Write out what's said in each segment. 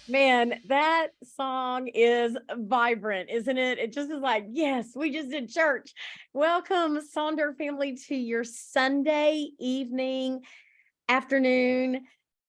Man, that song is vibrant, isn't it? It just is like, yes, we just did church. Welcome, Sonder family, to your Sunday evening, afternoon,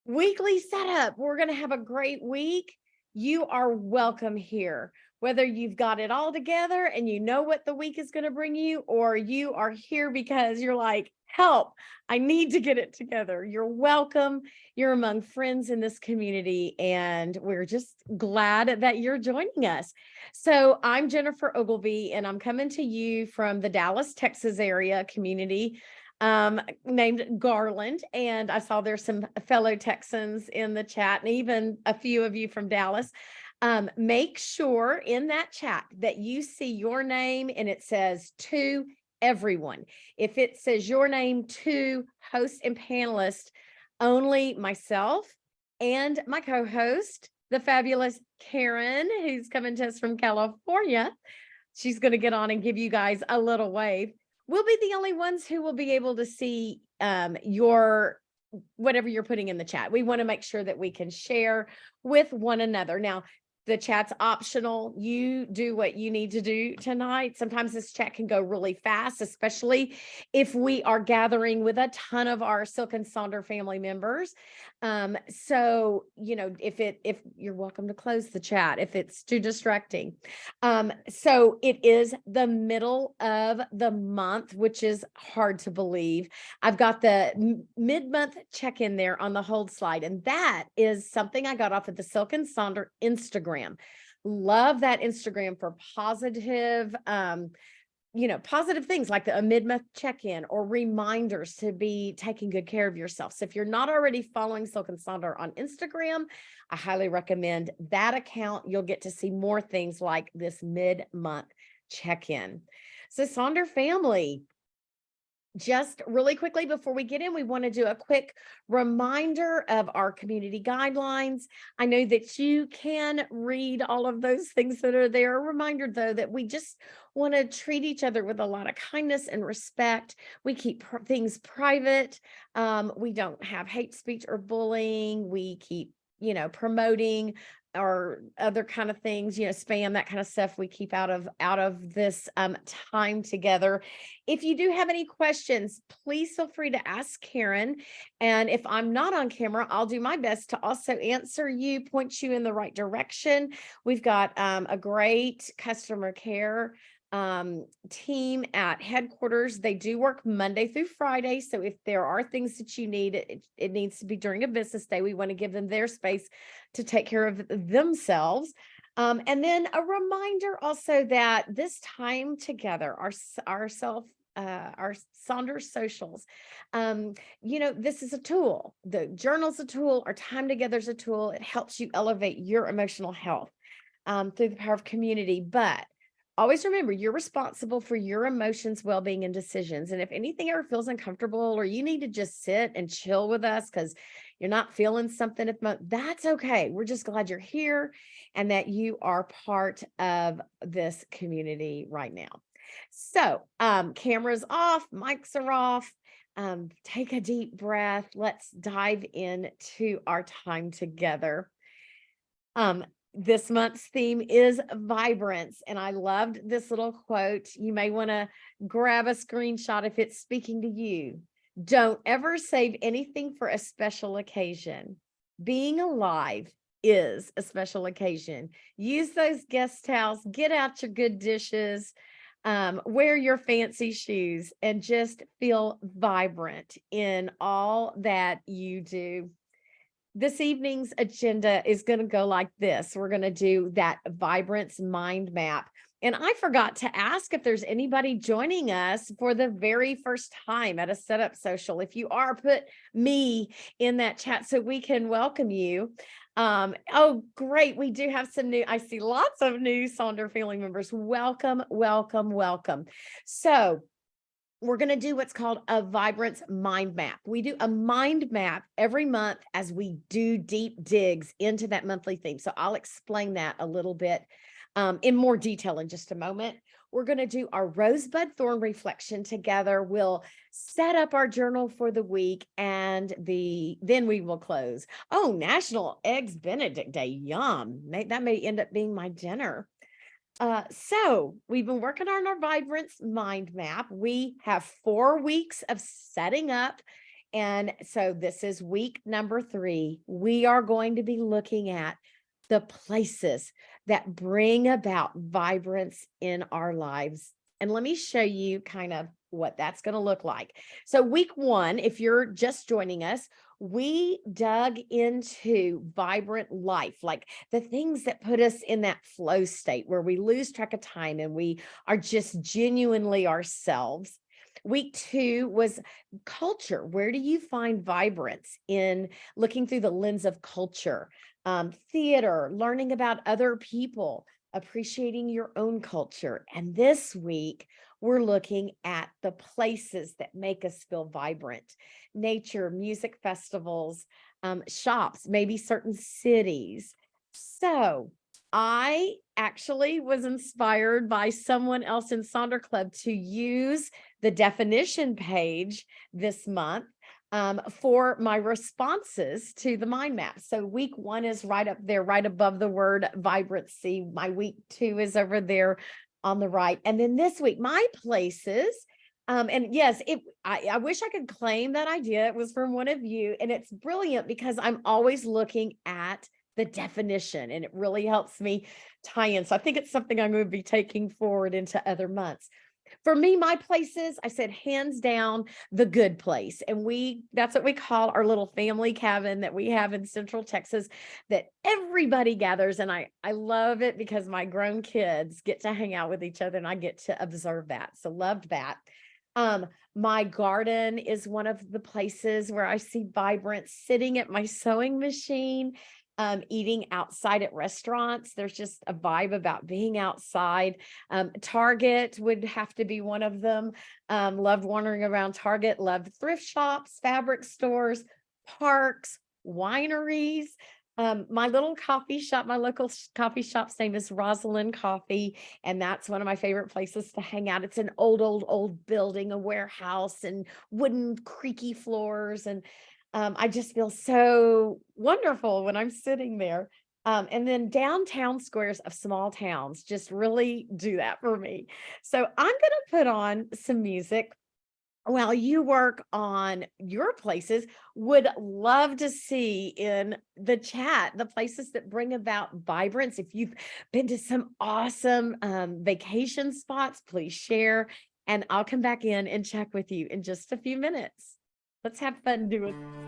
weekly setup. We're going to have a great week. You are welcome here. Whether you've got it all together and you know what the week is going to bring you, or you are here because you're like, help, I need to get it together. You're welcome. You're among friends in this community, and we're just glad that you're joining us. So, I'm Jennifer Ogilvy, and I'm coming to you from the Dallas, Texas area community named Garland. And I saw there's some fellow Texans in the chat, and even a few of you from Dallas. Make sure in that chat that you see your name and it says to everyone. If it says your name to host and panelist, only myself and my co-host, the fabulous Karen, who's coming to us from California. She's going to get on and give you guys a little wave. We'll be the only ones who will be able to see your whatever you're putting in the chat. We want to make sure that we can share with one another. Now, the chat's optional. You do what you need to do tonight. Sometimes this chat can go really fast, especially if we are gathering with a ton of our Silk and Sonder family members. So, if you're welcome to close the chat if it's too distracting. So it is the middle of the month, which is hard to believe. I've got the mid-month check-in there on the hold slide, and that is something I got off of the Silk and Sonder Instagram. Love that Instagram for positive, positive things like a mid-month check-in or reminders to be taking good care of yourself. So if you're not already following Silk and Sonder on Instagram, I highly recommend that account. You'll get to see more things like this mid-month check-in. So Sonder family, just really quickly before we get in, we want to do a quick reminder of our community guidelines. I know that you can read all of those things that are there. A reminder, though, that we just want to treat each other with a lot of kindness and respect. We keep things private. We don't have hate speech or bullying. We keep promoting or other kind of things, spam, that kind of stuff we keep out of this time together. If you do have any questions, please feel free to ask Karen. And if I'm not on camera, I'll do my best to also answer you, point you in the right direction. We've got a great customer care team at headquarters. They do work Monday through Friday. So if there are things that you need, it needs to be during a business day. We want to give them their space to take care of themselves. And then a reminder also that this time together, our Sonder socials, this is a tool. The journal's a tool. Our time together is a tool. It helps you elevate your emotional health through the power of community. But always remember, you're responsible for your emotions, well-being, and decisions. And if anything ever feels uncomfortable or you need to just sit and chill with us because you're not feeling something at the moment, that's okay. We're just glad you're here and that you are part of this community right now. So cameras off, mics are off. Take a deep breath. Let's dive into our time together. This month's theme is vibrance, and I loved this little quote. You may want to grab a screenshot if it's speaking to you. Don't ever save anything for a special occasion. Being alive is a special occasion. Use those guest towels, get out your good dishes, wear your fancy shoes, and just feel vibrant in all that you do. This evening's agenda is going to go like this. We're going to do that vibrance mind map. And I forgot to ask if there's anybody joining us for the very first time at a setup social. If you are, put me in that chat so we can welcome you. Oh, great. We do have some I see lots of new Sonder family members. Welcome, welcome, welcome. So we're going to do what's called a vibrance mind map. We do a mind map every month as we do deep digs into that monthly theme. So I'll explain that a little bit in more detail in just a moment. We're going to do our rosebud thorn reflection together. We'll set up our journal for the week, and then we will close. Oh, National Eggs Benedict Day. Yum. That may end up being my dinner. So we've been working on our Vibrance mind map. We have 4 weeks of setting up. And so this is week number 3. We are going to be looking at the places that bring about vibrance in our lives. And let me show you kind of what that's going to look like. So week 1, if you're just joining us, we dug into vibrant life, like the things that put us in that flow state where we lose track of time and we are just genuinely ourselves. Week 2 was culture. Where do you find vibrance in looking through the lens of culture? Theater, learning about other people, appreciating your own culture. And this week, we're looking at the places that make us feel vibrant: nature, music festivals, shops, maybe certain cities. So I actually was inspired by someone else in Sonder Club to use the definition page this month for my responses to the mind map. So week 1 is right up there, right above the word vibrancy. My week 2 is over there on the right. And then this week, my places. And yes, I wish I could claim that idea. It was from one of you, and it's brilliant because I'm always looking at the definition, and it really helps me tie in. So I think it's something I'm going to be taking forward into other months. For me, my places, I said hands down the good place. And that's what we call our little family cabin that we have in Central Texas, that everybody gathers. And I love it because my grown kids get to hang out with each other and I get to observe that. So loved that. My garden is one of the places where I see vibrance. Sitting at my sewing machine, eating outside at restaurants. There's just a vibe about being outside. Target would have to be one of them. Loved wandering around Target, loved thrift shops, fabric stores, parks, wineries. My little coffee shop, my local coffee shop's name is Rosalind Coffee, and that's one of my favorite places to hang out. It's an old building, a warehouse, and wooden creaky floors, and I just feel so wonderful when I'm sitting there. And then downtown squares of small towns just really do that for me. So I'm going to put on some music while you work on your places. Would love to see in the chat the places that bring about vibrance. If you've been to some awesome vacation spots, please share, and I'll come back in and check with you in just a few minutes. Let's have fun doing it.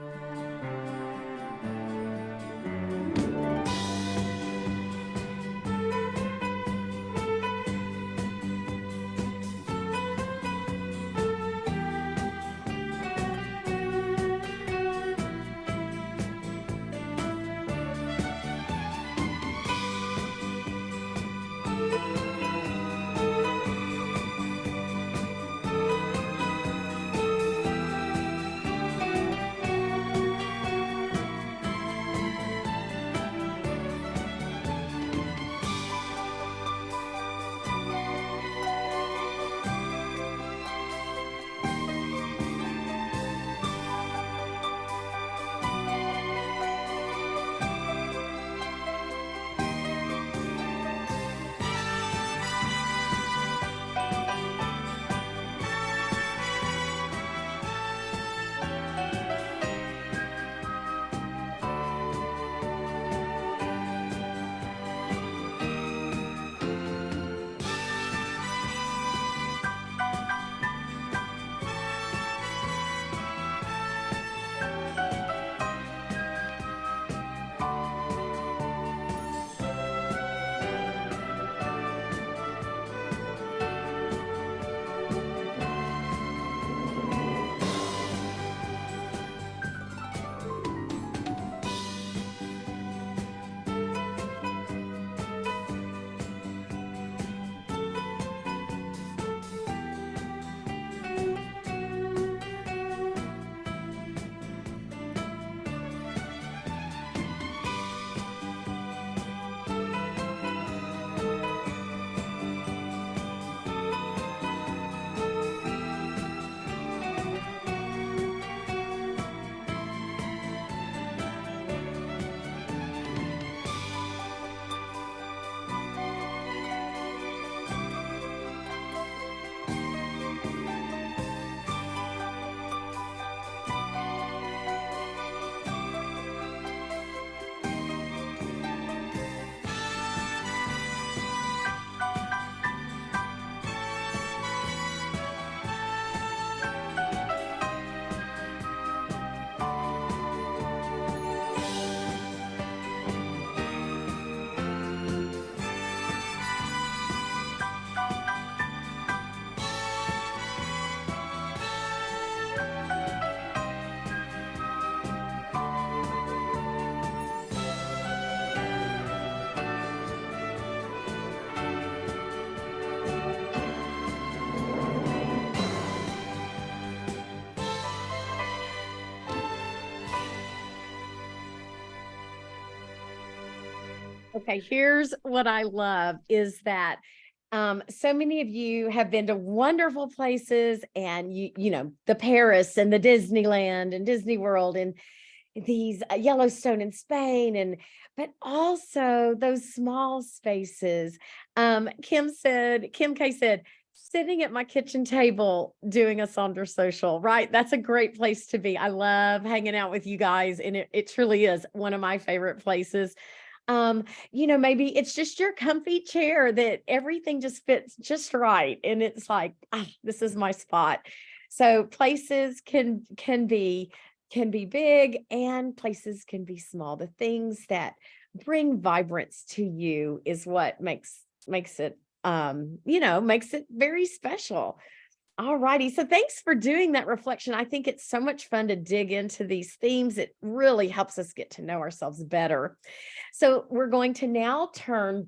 Okay, here's what I love is that so many of you have been to wonderful places and you know, the Paris and the Disneyland and Disney World and these Yellowstone in Spain and but also those small spaces. Kim K said, sitting at my kitchen table doing a Sonder social, right? That's a great place to be. I love hanging out with you guys, and it truly is one of my favorite places. um you know, maybe it's just your comfy chair that everything just fits just right and it's like, ah, this is my spot. So places can be big and places can be small. The things that bring vibrance to you is what makes it you know, makes it very special. All righty. So thanks for doing that reflection. I think it's so much fun to dig into these themes. It really helps us get to know ourselves better. So we're going to now turn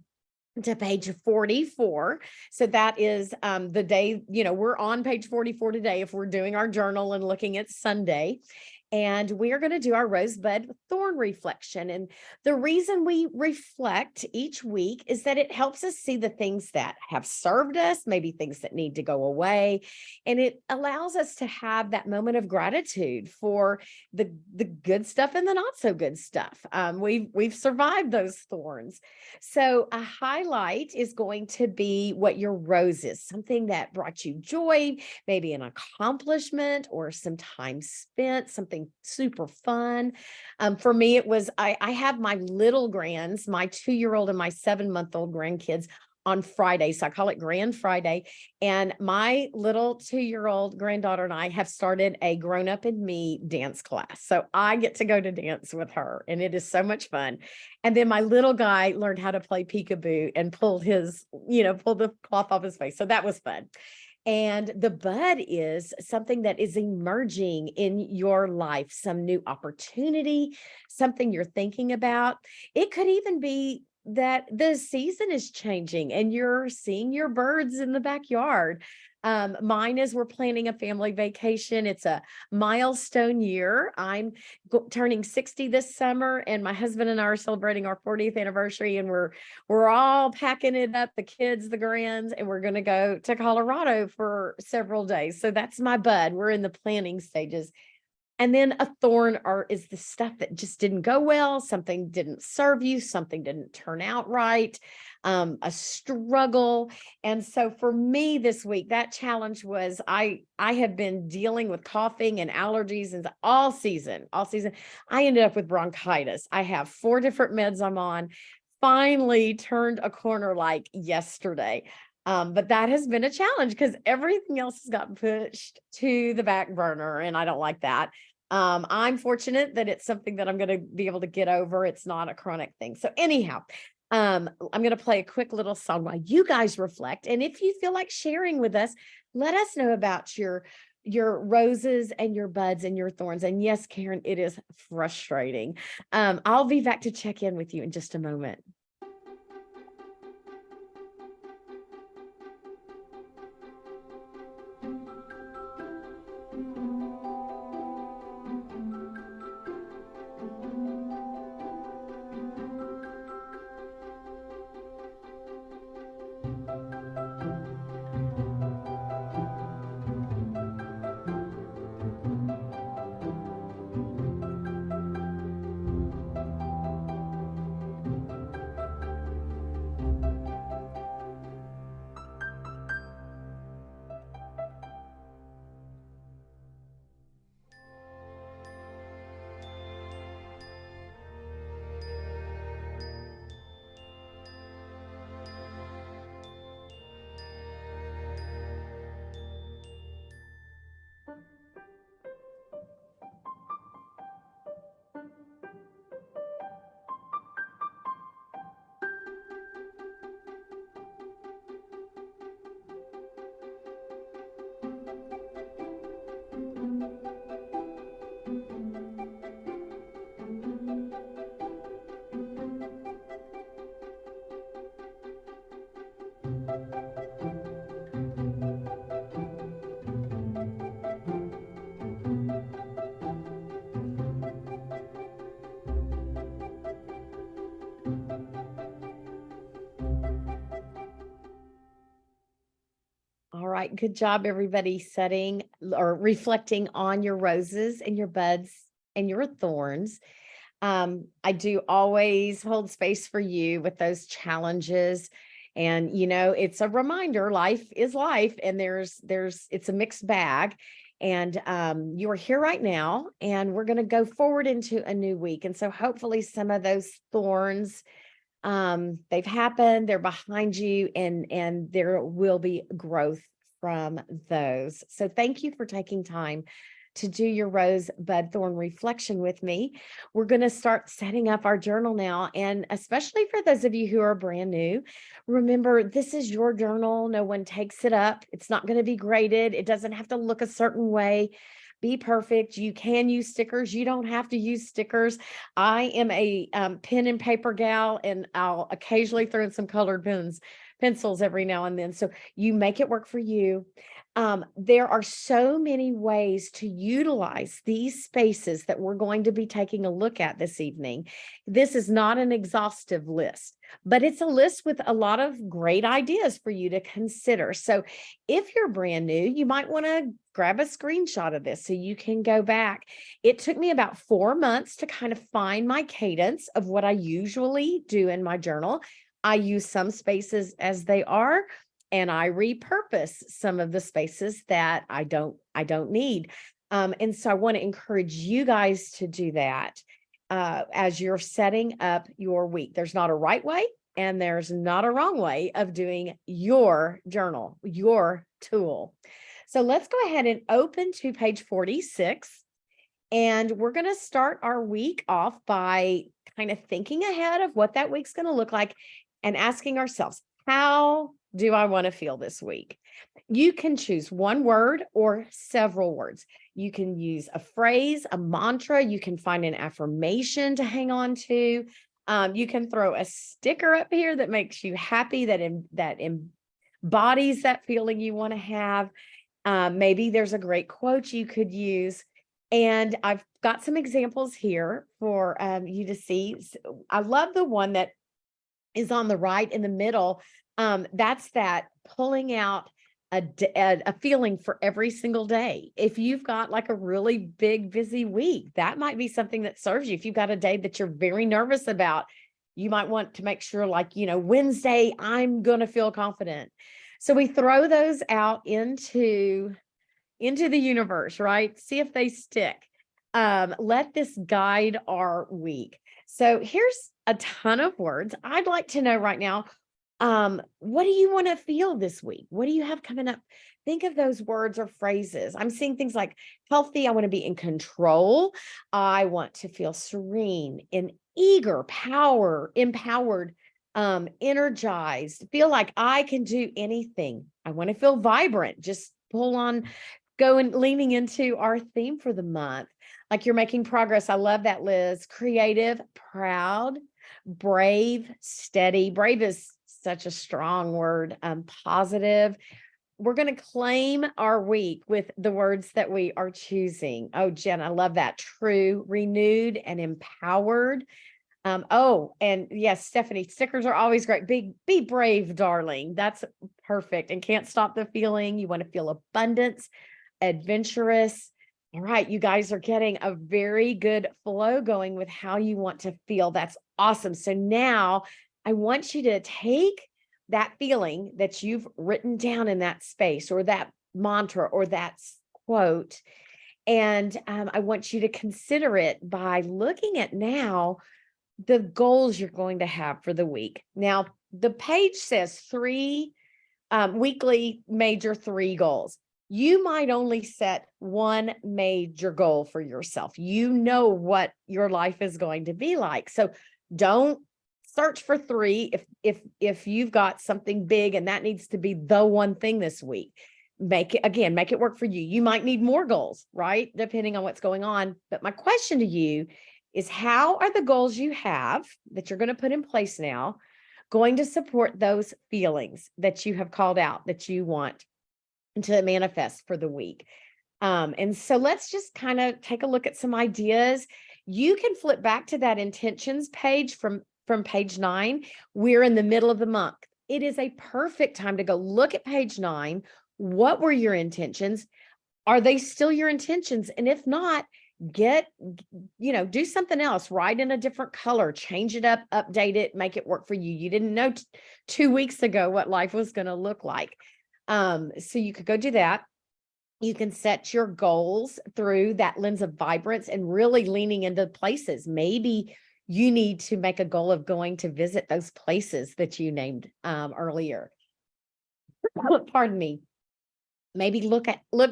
to page 44. So that is the day, you know, we're on page 44 today if we're doing our journal and looking at Sunday. And we are going to do our rosebud thorn reflection. And the reason we reflect each week is that it helps us see the things that have served us, maybe things that need to go away. And it allows us to have that moment of gratitude for the good stuff and the not so good stuff. We've survived those thorns. So a highlight is going to be what your rose is, something that brought you joy, maybe an accomplishment or some time spent, something super fun. For me, it was I have my little grands, my 2-year-old and my 7-month-old grandkids on Friday. So I call it Grand Friday. And my little 2-year-old granddaughter and I have started a Grown Up in Me dance class. So I get to go to dance with her, and it is so much fun. And then my little guy learned how to play peekaboo and pulled his, you know, pulled the cloth off his face. So that was fun. And the bud is something that is emerging in your life, some new opportunity, something you're thinking about. It could even be that the season is changing and you're seeing your birds in the backyard. Mine is we're planning a family vacation. It's a milestone year. I'm turning 60 this summer, and my husband and I are celebrating our 40th anniversary, and we're all packing it up, the kids, the grands, and we're going to go to Colorado for several days. So that's my bud. We're in the planning stages. And then a thorn is the stuff that just didn't go well, something didn't serve you, something didn't turn out right, a struggle. And so for me this week, that challenge was I have been dealing with coughing and allergies and all season, all season. I ended up with bronchitis. I have 4 different meds I'm on. Finally turned a corner like yesterday. But that has been a challenge because everything else has gotten pushed to the back burner, and I don't like that. I'm fortunate that it's something that I'm going to be able to get over. It's not a chronic thing. So anyhow, I'm going to play a quick little song while you guys reflect. And if you feel like sharing with us, let us know about your roses and your buds and your thorns. And yes, Karen, it is frustrating. I'll be back to check in with you in just a moment. right. Good job, everybody, setting or reflecting on your roses and your buds and your thorns. I do always hold space for you with those challenges. And, it's a reminder, life is life, and it's a mixed bag. And you are here right now, and we're going to go forward into a new week. And so hopefully some of those thorns, they've happened, they're behind you, and there will be growth from those. So thank you for taking time to do your rose bud thorn reflection with me. We're going to start setting up our journal now. And especially for those of you who are brand new, remember, this is your journal. No one takes it up. It's not going to be graded. It doesn't have to look a certain way. Be perfect. You can use stickers. You don't have to use stickers. I am a pen and paper gal, and I'll occasionally throw in some colored pencils every now and then. So you make it work for you. There are so many ways to utilize these spaces that we're going to be taking a look at this evening. This is not an exhaustive list, but it's a list with a lot of great ideas for you to consider. So if you're brand new, you might want to grab a screenshot of this so you can go back. It took me about 4 months to kind of find my cadence of what I usually do in my journal. I use some spaces as they are, and I repurpose some of the spaces that I don't need. And so I want to encourage you guys to do that as you're setting up your week. There's not a right way, and there's not a wrong way of doing your journal, your tool. So let's go ahead and open to page 46. And we're going to start our week off by kind of thinking ahead of what that week's going to look like and asking ourselves, how do I want to feel this week? You can choose one word or several words. You can use a phrase, a mantra. You can find an affirmation to hang on to. You can throw a sticker up here that makes you happy, that embodies that feeling you want to have. Maybe there's a great quote you could use. And I've got some examples here for you to see. I love the one that is on the right in the middle. That's that pulling out a feeling for every single day. If you've got like a really big, busy week, that might be something that serves you. If you've got a day that you're very nervous about, you might want to make sure, like, Wednesday, I'm going to feel confident. So we throw those out into the universe, right? See if they stick. Let this guide our week. So here's a ton of words. I'd like to know right now, what do you want to feel this week? What do you have coming up? Think of those words or phrases. I'm seeing things like healthy. I want to be in control. I want to feel serene and eager, empowered, energized, feel like I can do anything. I want to feel vibrant. Just leaning into our theme for the month. Like you're making progress. I love that, Liz. Creative, proud, brave, steady. Brave is such a strong word. Positive. We're going to claim our week with the words that we are choosing. Oh, Jen, I love that. True, renewed, and empowered. And yes, Stephanie, stickers are always great. Be brave, darling. That's perfect. And can't stop the feeling. You want to feel abundance, adventurous. All right, you guys are getting a very good flow going with how you want to feel. That's awesome. So now I want you to take that feeling that you've written down in that space, or that mantra, or that quote, and I want you to consider it by looking at now the goals you're going to have for the week. Now, the page says 3 weekly major 3 goals. You might only set one major goal for yourself. You know what your life is going to be like. So don't search for 3 if you've got something big and that needs to be the one thing this week. Make it work for you. You might need more goals, right? Depending on what's going on. But my question to you is, how are the goals you have that you're going to put in place now going to support those feelings that you have called out that you want to manifest for the week? And so let's just kind of take a look at some ideas. You can flip back to that intentions page from page 9. We're in the middle of the month. It is a perfect time to go look at page 9. What were your intentions? Are they still your intentions? And if not, do something else, write in a different color, change it up, update it, make it work for you. You didn't know 2 weeks ago what life was going to look like. So you could go do that. You can set your goals through that lens of vibrance and really leaning into places. Maybe you need to make a goal of going to visit those places that you named earlier. Pardon me. Maybe look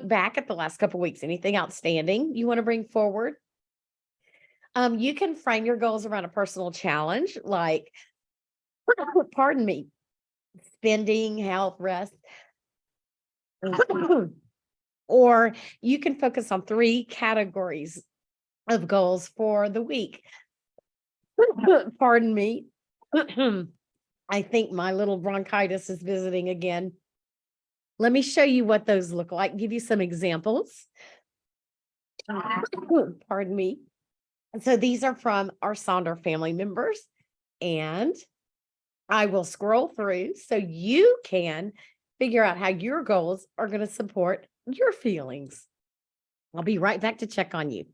back at the last couple of weeks. Anything outstanding you want to bring forward? You can frame your goals around a personal challenge, like, pardon me, spending, health, rest. Or you can focus on 3 categories of goals for the week. Pardon me. I think my little bronchitis is visiting again. Let me show you what those look like, give you some examples. Pardon me. So these are from our Sonder family members, and I will scroll through so you can figure out how your goals are going to support your feelings. I'll be right back to check on you.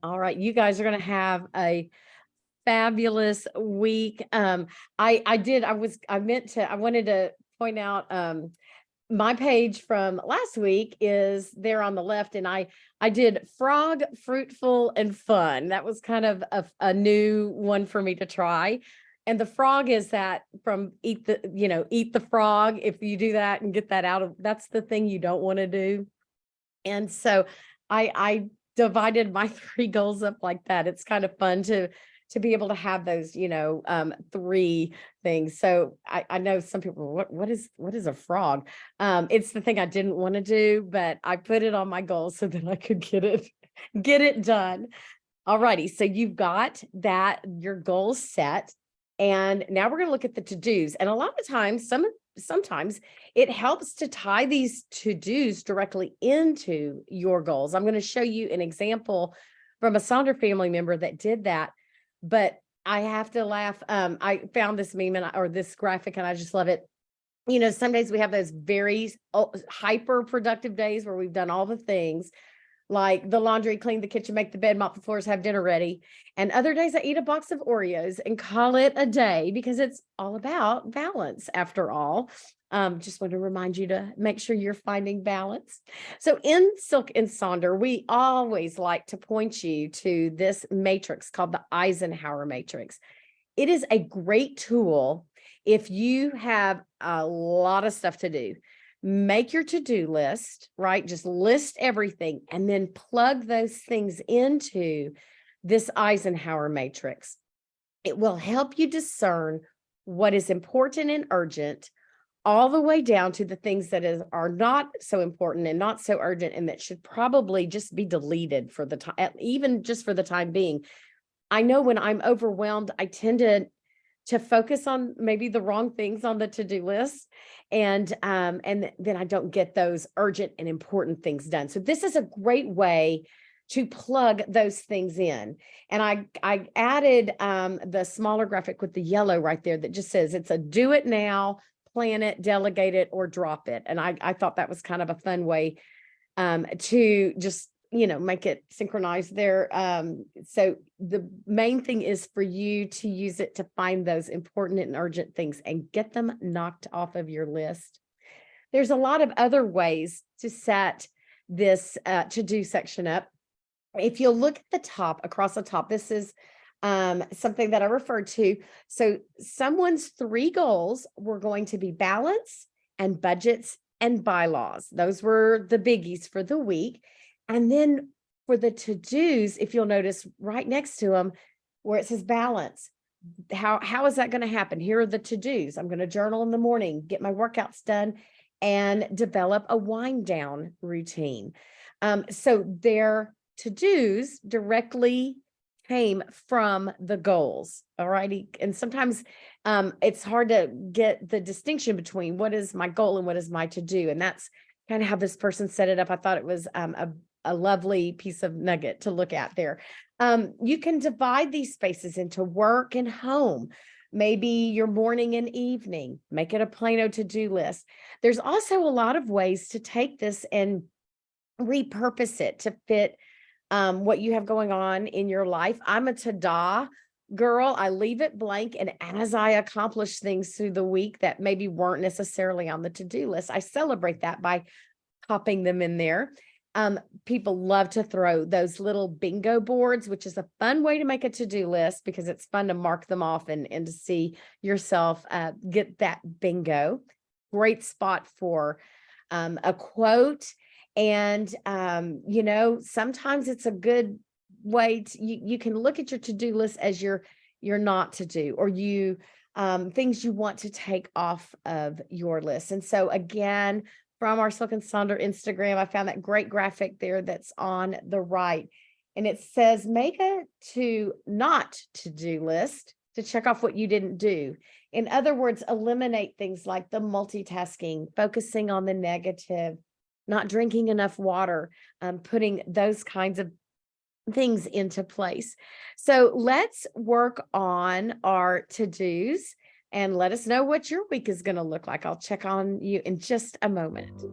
All right, you guys are going to have a fabulous week. I wanted to point out my page from last week is there on the left, and I did frog, fruitful, and fun. That was kind of a new one for me to try. And the frog is that from eat the frog. If you do that and get that out of, that's the thing you don't want to do. And so I divided my 3 goals up like that. It's kind of fun to be able to have those, 3 things. So I know some people, what is a frog? It's the thing I didn't want to do, but I put it on my goals so that I could get it done. All righty. So you've got that, your goals set. And now we're going to look at the to-dos. And a lot of times, sometimes it helps to tie these to-dos directly into your goals. I'm going to show you an example from a Sonder family member that did that. But I have to laugh. I found this meme or this graphic, and I just love it. Some days we have those very hyper productive days where we've done all the things, like the laundry, clean the kitchen, make the bed, mop the floors, have dinner ready. And other days I eat a box of Oreos and call it a day, because it's all about balance after all. Just want to remind you to make sure you're finding balance. So in Silk and Sonder, we always like to point you to this matrix called the Eisenhower matrix. It is a great tool if you have a lot of stuff to do. Make your to-do list, right? Just list everything and then plug those things into this Eisenhower matrix. It will help you discern what is important and urgent, all the way down to the things that are not so important and not so urgent, and that should probably just be deleted for the time, even just for the time being. I know when I'm overwhelmed, I tend to focus on maybe the wrong things on the to-do list. And then I don't get those urgent and important things done. So this is a great way to plug those things in. And I added the smaller graphic with the yellow right there that just says it's a do it now, plan it, delegate it, or drop it. And I thought that was kind of a fun way to just make it synchronized there. So the main thing is for you to use it to find those important and urgent things and get them knocked off of your list. There's a lot of other ways to set this to-do section up. If you'll look at the top, across the top, this is something that I referred to. So someone's 3 goals were going to be balance and budgets and bylaws. Those were the biggies for the week. And then for the to-dos, if you'll notice right next to them where it says balance, how is that going to happen? Here are the to-dos. I'm going to journal in the morning, get my workouts done, and develop a wind down routine. So their to-dos directly came from the goals. All righty. And sometimes it's hard to get the distinction between what is my goal and what is my to-do. And that's kind of how this person set it up. I thought it was a lovely piece of nugget to look at there. You can divide these spaces into work and home, maybe your morning and evening, make it a Plano to-do list. There's also a lot of ways to take this and repurpose it to fit what you have going on in your life. I'm a ta-da girl. I leave it blank. And as I accomplish things through the week that maybe weren't necessarily on the to-do list, I celebrate that by popping them in there. People love to throw those little bingo boards, which is a fun way to make a to-do list because it's fun to mark them off and to see yourself get that bingo. Great spot for a quote. And, sometimes it's a good way to, you can look at your to-do list as your not to do, or things you want to take off of your list. And so again, from our Silk and Sonder Instagram, I found that great graphic there that's on the right. And it says, make a not to-do list to check off what you didn't do. In other words, eliminate things like the multitasking, focusing on the negative, not drinking enough water, putting those kinds of things into place. So let's work on our to-dos and let us know what your week is going to look like. I'll check on you in just a moment.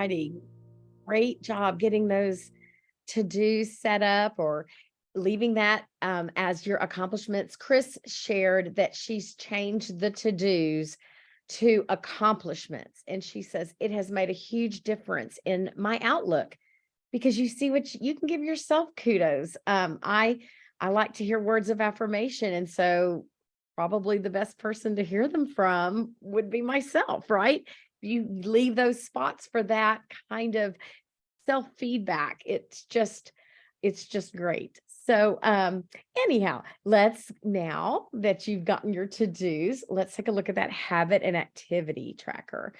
righty. Great job getting those to-dos set up or leaving that as your accomplishments. Chris shared that she's changed the to-dos to accomplishments. And she says, it has made a huge difference in my outlook because you see what you can give yourself kudos. I like to hear words of affirmation. And so probably the best person to hear them from would be myself, right? You leave those spots for that kind of self-feedback. It's just great. So anyhow, let's, now that you've gotten your to-dos, let's take a look at that habit and activity tracker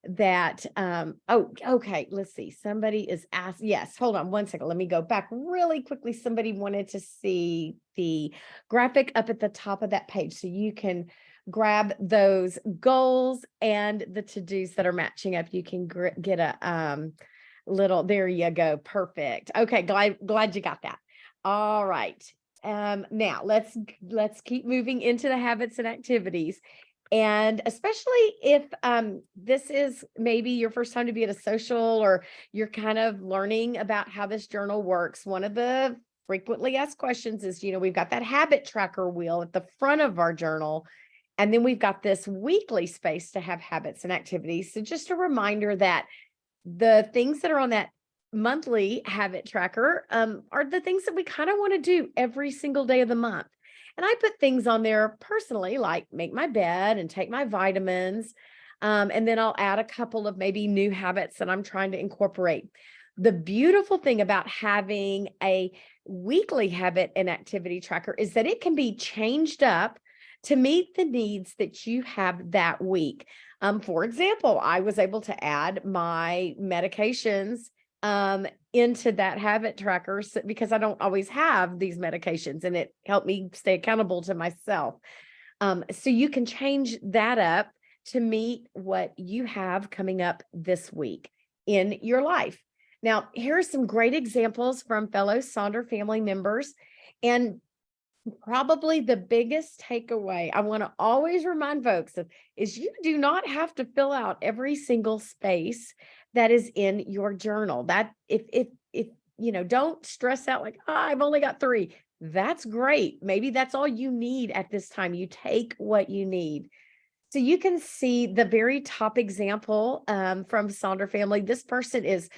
that oh, okay, let's see. Somebody is asked, yes, hold on one second. Let me go back really quickly. Somebody wanted to see the graphic up at the top of that page so you can grab those goals and the to-dos that are matching up. You can get a little, there you go. Perfect. Okay, glad you got that. All right. Now let's keep moving into the habits and activities. And especially if this is maybe your first time to be at a social or you're kind of learning about how this journal works, one of the frequently asked questions is, we've got that habit tracker wheel at the front of our journal. And then we've got this weekly space to have habits and activities. So just a reminder that the things that are on that monthly habit tracker are the things that we kind of want to do every single day of the month. And I put things on there personally, like make my bed and take my vitamins. And then I'll add a couple of maybe new habits that I'm trying to incorporate. The beautiful thing about having a weekly habit and activity tracker is that it can be changed up to meet the needs that you have that week. For example, I was able to add my medications into that habit tracker because I don't always have these medications, and it helped me stay accountable to myself. So you can change that up to meet what you have coming up this week in your life. Now, here are some great examples from fellow Sonder family members. And probably the biggest takeaway I want to always remind folks of is you do not have to fill out every single space that is in your journal. That if don't stress out like, oh, I've only got 3. That's great. Maybe that's all you need at this time. You take what you need. So you can see the very top example from Sonder family. This person is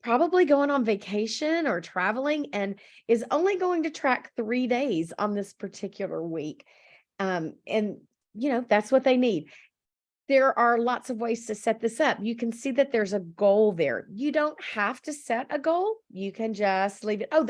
probably going on vacation or traveling and is only going to track 3 days on this particular week. And that's what they need. There are lots of ways to set this up. You can see that there's a goal there. You don't have to set a goal. You can just leave it. Oh,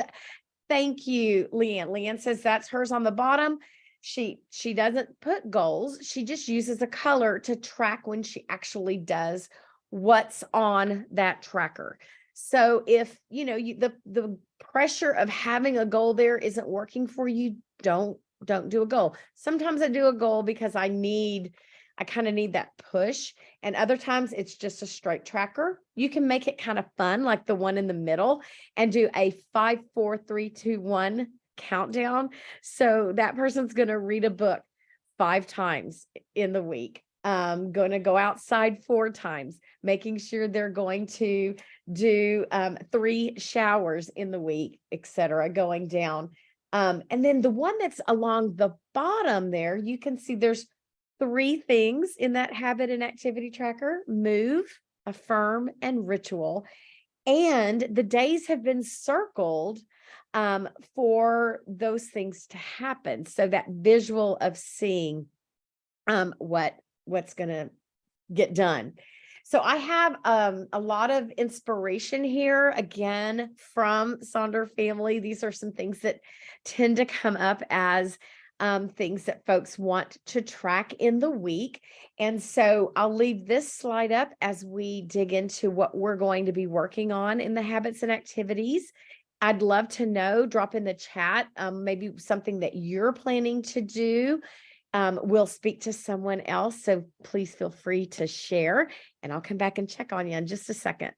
thank you, Leanne. Leanne says that's hers on the bottom. She doesn't put goals. She just uses a color to track when she actually does what's on that tracker. So if the pressure of having a goal there isn't working for you, don't do a goal. Sometimes I do a goal because I kind of need that push. And other times it's just a straight tracker. You can make it kind of fun, like the one in the middle, and do a 5, 4, 3, 2, 1 countdown. So that person's going to read a book 5 times in the week. Going to go outside 4 times, making sure they're going to do 3 showers in the week, etc., going down. And then the one that's along the bottom there, you can see there's 3 things in that habit and activity tracker: move, affirm, and ritual. And the days have been circled for those things to happen. So that visual of seeing what's going to get done. So I have a lot of inspiration here, again, from Sonder family. These are some things that tend to come up as things that folks want to track in the week. And so I'll leave this slide up as we dig into what we're going to be working on in the habits and activities. I'd love to know, drop in the chat, maybe something that you're planning to do. We'll speak to someone else, so please feel free to share, and I'll come back and check on you in just a second.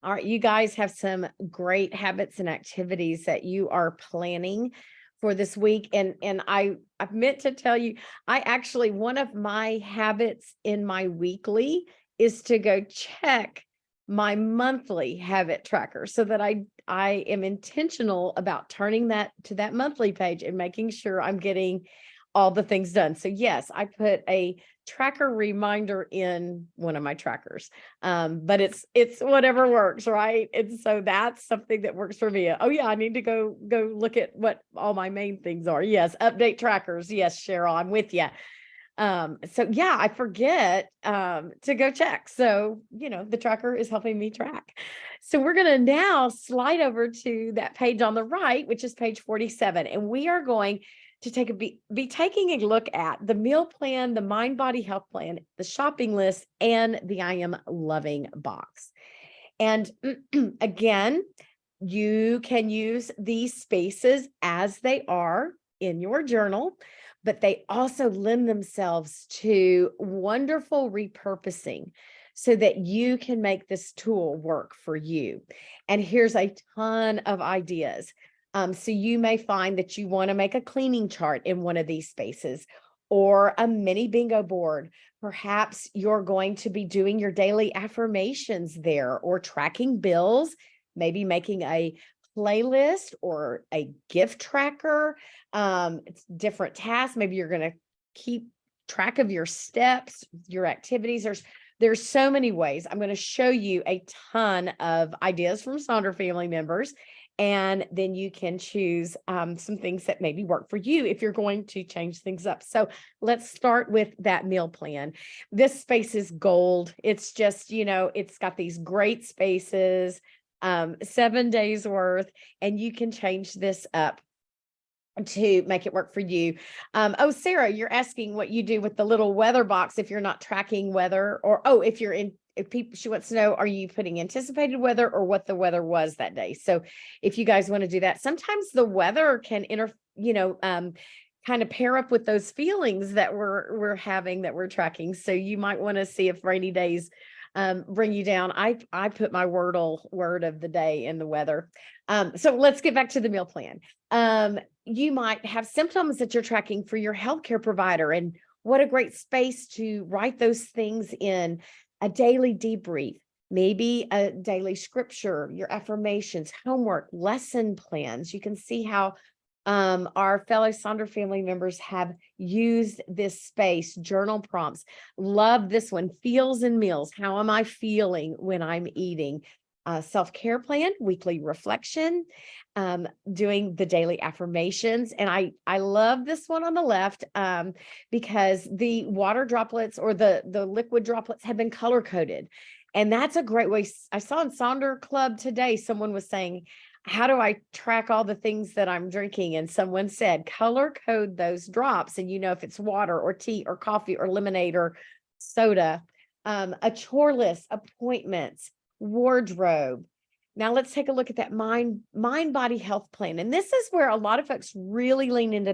All right, you guys have some great habits and activities that you are planning for this week. And I meant to tell you, I actually one of my habits in my weekly is to go check my monthly habit tracker so that I am intentional about turning that to that monthly page and making sure I'm getting all the things done. So yes, I put a tracker reminder in one of my trackers. But it's whatever works, right? And so that's something that works for me. Oh yeah, I need to go look at what all my main things are. Yes, update trackers. Yes, Cheryl, I'm with you. So yeah, I forget to go check. So, the tracker is helping me track. So we're going to now slide over to that page on the right, which is page 47. And we are going to be taking a look at the meal plan, the mind body health plan, the shopping list, and the I am loving box. And again, you can use these spaces as they are in your journal, but they also lend themselves to wonderful repurposing so that you can make this tool work for you. And here's a ton of ideas. So you may find that you want to make a cleaning chart in one of these spaces or a mini bingo board. Perhaps you're going to be doing your daily affirmations there or tracking bills, maybe making a playlist or a gift tracker. It's different tasks. Maybe you're going to keep track of your steps, your activities. There's so many ways. I'm going to show you a ton of ideas from Sonder family members, and then you can choose some things that maybe work for you if you're going to change things up. So let's start with that meal plan. This space is gold. It's just, it's got these great spaces, 7 days worth, and you can change this up to make it work for you. Oh, Sarah, you're asking what you do with the little weather box if you're not tracking weather, or if people, she wants to know, are you putting anticipated weather or what the weather was that day? So if you guys want to do that, sometimes the weather can kind of pair up with those feelings that we're having, that we're tracking. So you might want to see if rainy days bring you down. I put my word of the day in the weather. So let's get back to the meal plan. You might have symptoms that you're tracking for your healthcare provider, and what a great space to write those things in. A daily debrief, maybe a daily scripture, your affirmations, homework, lesson plans. You can see how our fellow Sonder family members have used this space. Journal prompts. Love this one. Feels and meals. How am I feeling when I'm eating? Self-care plan, weekly reflection, doing the daily affirmations. And I love this one on the left because the water droplets or the liquid droplets have been color coded. And that's a great way. I saw in Sonder Club today, someone was saying, how do I track all the things that I'm drinking? And someone said, color code those drops. And if it's water or tea or coffee or lemonade or soda. A chore list, appointments, wardrobe. Now let's take a look at that mind body health plan. And this is where a lot of folks really lean into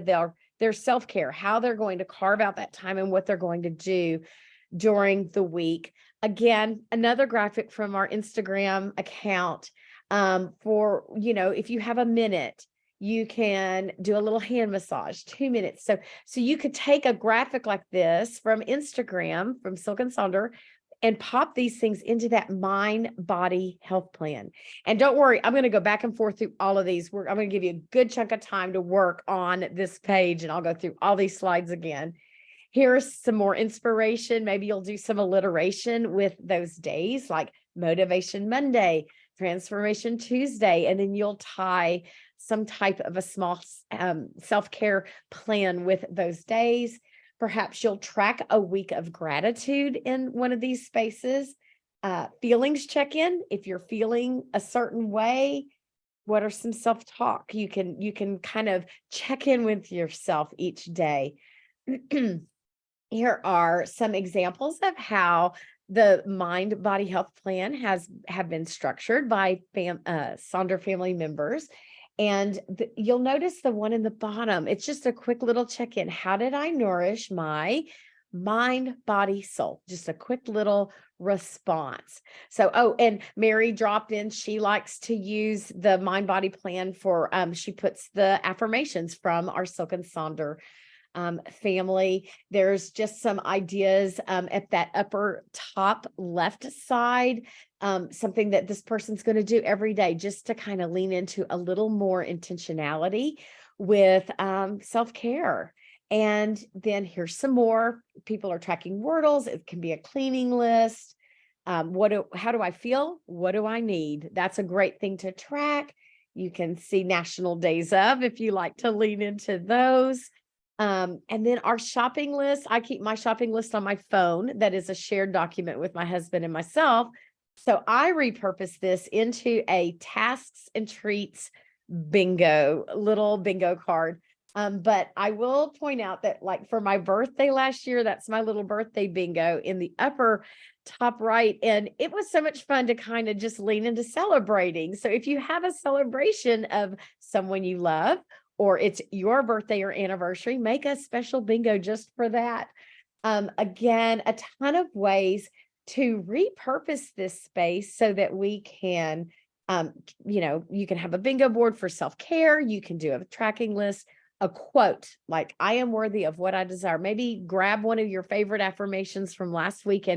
their self-care, how they're going to carve out that time and what they're going to do during the week. Again, another graphic from our Instagram account. For, if you have a minute, you can do a little hand massage, 2 minutes. So you could take a graphic like this from Instagram, from Silk and Sonder, and pop these things into that mind body health plan. And don't worry, I'm going to go back and forth through all of these. I'm going to give you a good chunk of time to work on this page, and I'll go through all these slides again. Here's some more inspiration. Maybe you'll do some alliteration with those days, like Motivation Monday, Transformation Tuesday, and then you'll tie some type of a small self-care plan with those days. Perhaps you'll track a week of gratitude in one of these spaces. Feelings check-in. If you're feeling a certain way, what are some self-talk? You can kind of check in with yourself each day. Here are some examples of how the mind body health plan have been structured by Sonder family members. And you'll notice the one in the bottom, it's just a quick little check-in. How did I nourish my mind, body, soul. Just a quick little response. So, oh, and Mary dropped in. She likes to use the mind body plan for, she puts the affirmations from our Silk and Sonder family. There's just some ideas at that upper top left side, something that this person's going to do every day just to kind of lean into a little more intentionality with self-care. And then here's some more. People are tracking Wordles. It can be a cleaning list. How do I feel? What do I need? That's a great thing to track. You can see National Days of if you like to lean into those. And then our shopping list, I keep my shopping list on my phone. That is a shared document with my husband and myself. So I repurpose this into a tasks and treats little bingo card. But I will point out that, like, for my birthday last year, that's my little birthday bingo in the upper top right. And it was so much fun to kind of just lean into celebrating. So if you have a celebration of someone you love, or it's your birthday or anniversary, make a special bingo just for that. Again, a ton of ways to repurpose this space so that we can, you can have a bingo board for self-care. You can do a tracking list, a quote like, I am worthy of what I desire. Maybe grab one of your favorite affirmations from last week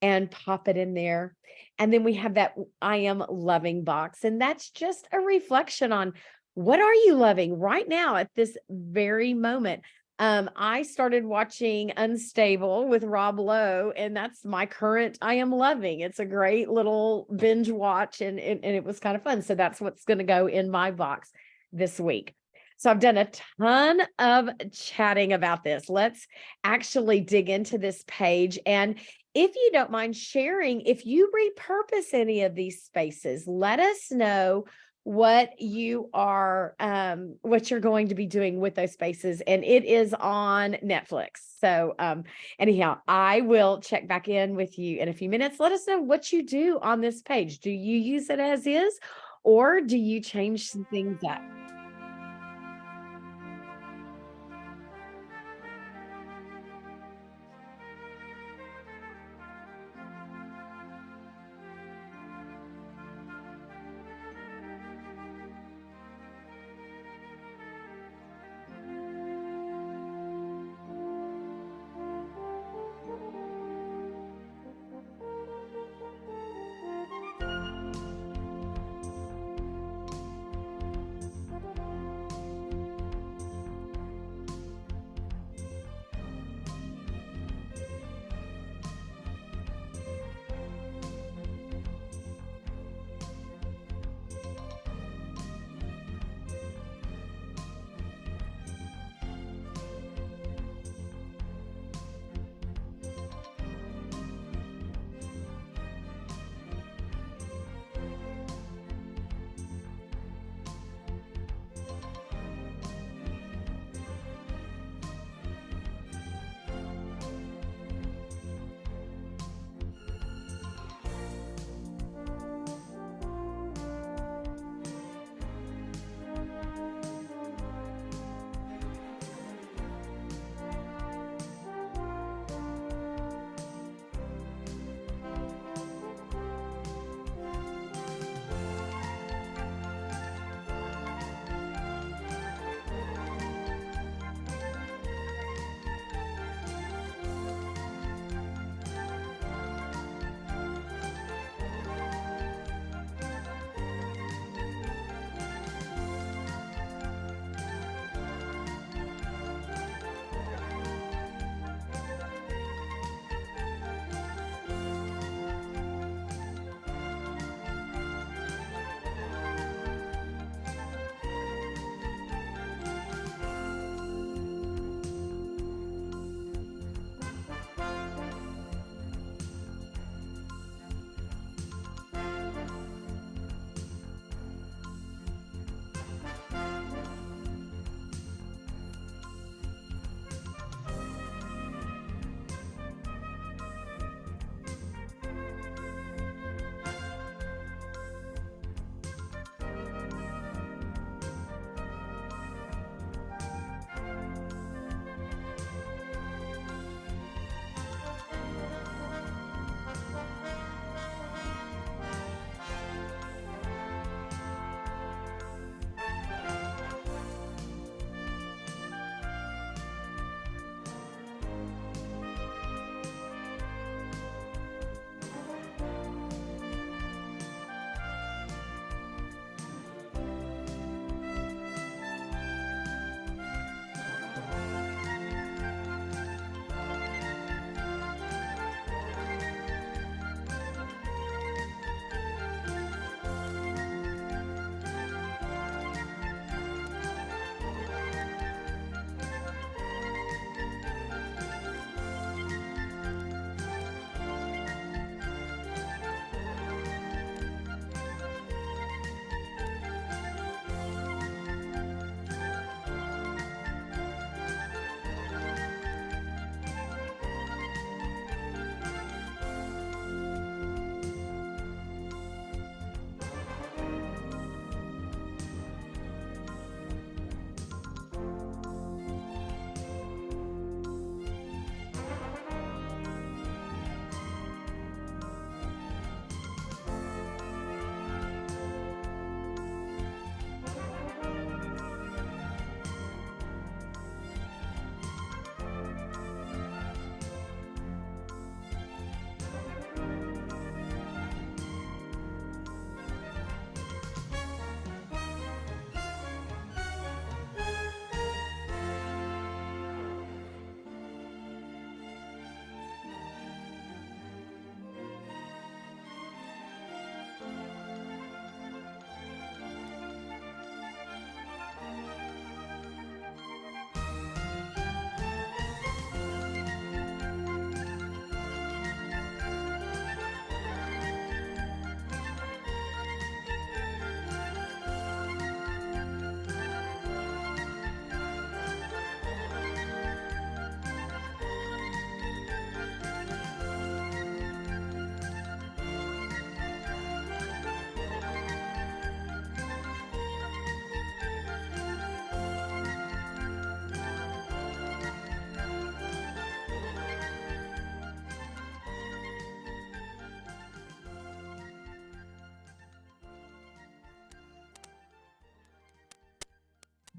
and pop it in there. And then we have that I am loving box. And that's just a reflection on, what are you loving right now at this very moment? I started watching Unstable with Rob Lowe, and that's my current I am loving. It's a great little binge watch, and it was kind of fun. So that's what's going to go in my box this week. So I've done a ton of chatting about this. Let's actually dig into this page. And if you don't mind sharing, if you repurpose any of these spaces, let us know what you're going to be doing with those spaces. And it is on Netflix. So anyhow, I will check back in with you in a few minutes. Let us know what you do on this page. Do you use it as is, or do you change some things up?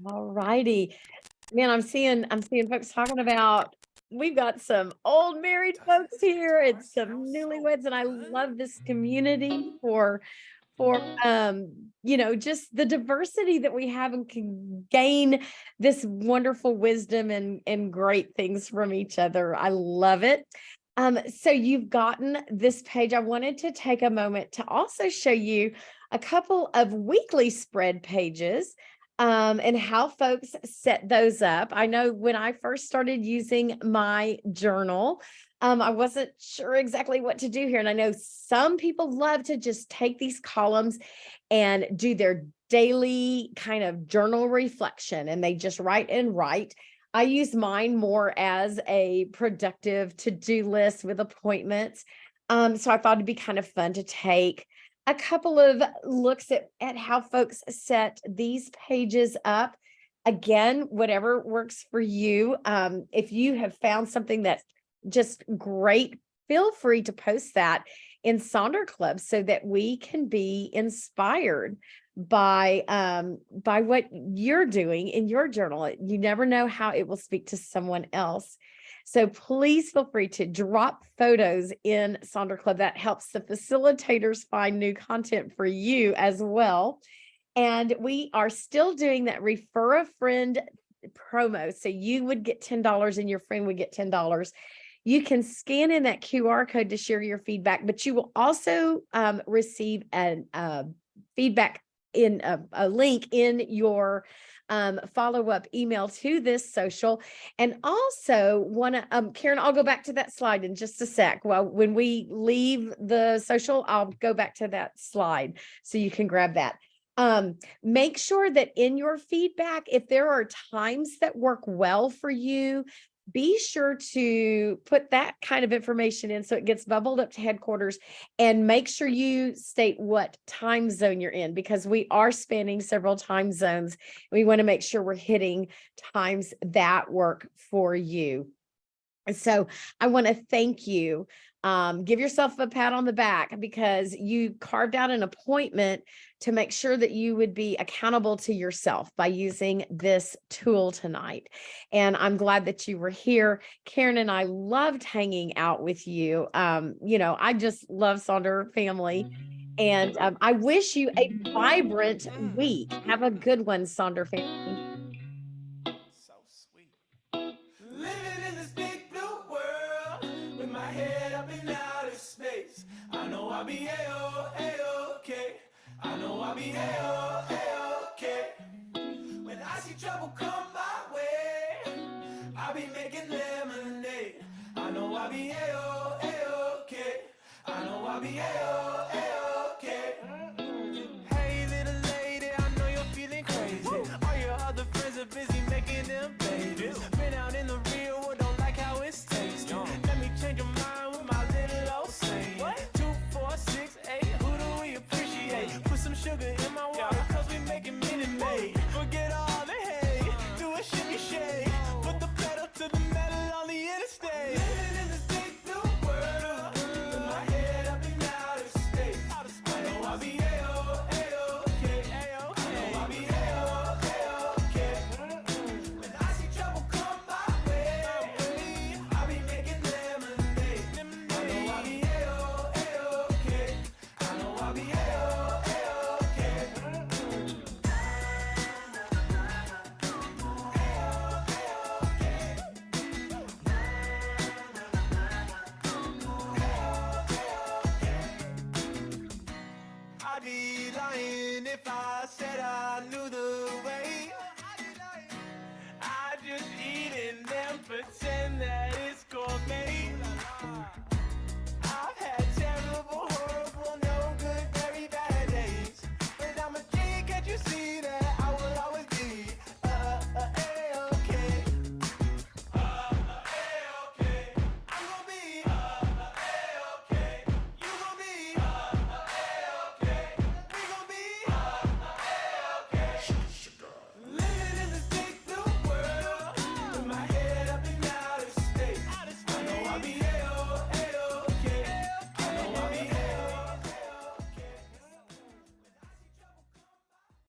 All righty. Man, I'm seeing folks talking about we've got some old married folks here and some newlyweds, and I love this community for just the diversity that we have and can gain this wonderful wisdom and great things from each other. I love it. So you've gotten this page. I wanted to take a moment to also show you a couple of weekly spread pages and how folks set those up. I know when I first started using my journal, I wasn't sure exactly what to do here. And I know some people love to just take these columns and do their daily kind of journal reflection and they just write and write. I use mine more as a productive to-do list with appointments. So I thought it'd be kind of fun to take a couple of looks at how folks set these pages up. Again, whatever works for you. If you have found something that's just great, feel free to post that in Sonder Club so that we can be inspired by what you're doing in your journal. You never know how it will speak to someone else. So please feel free to drop photos in Sonder Club. That helps the facilitators find new content for you as well. And we are still doing that refer a friend promo. So you would get $10 and your friend would get $10. You can scan in that QR code to share your feedback, but you will also receive a feedback in a link in your follow-up email to this social. And also want to, Karen, I'll go back to that slide in just a sec. Well, when we leave the social, I'll go back to that slide so you can grab that. Make sure that in your feedback, if there are times that work well for you, be sure to put that kind of information in so it gets bubbled up to headquarters, and make sure you state what time zone you're in, because we are spanning several time zones. We want to make sure we're hitting times that work for you. So I want to thank you. Give yourself a pat on the back because you carved out an appointment to make sure that you would be accountable to yourself by using this tool tonight. And I'm glad that you were here. Karen and I loved hanging out with you. I just love Sonder family. And I wish you a vibrant week. Have a good one, Sonder family. So sweet. Living in this big blue world with my head up in outer space. I know I'll be A-OK. I know I'll be A-OK. When I see trouble come my way, I'll be making lemonade. I know I'll be A-OK. I know I'll be A-OK.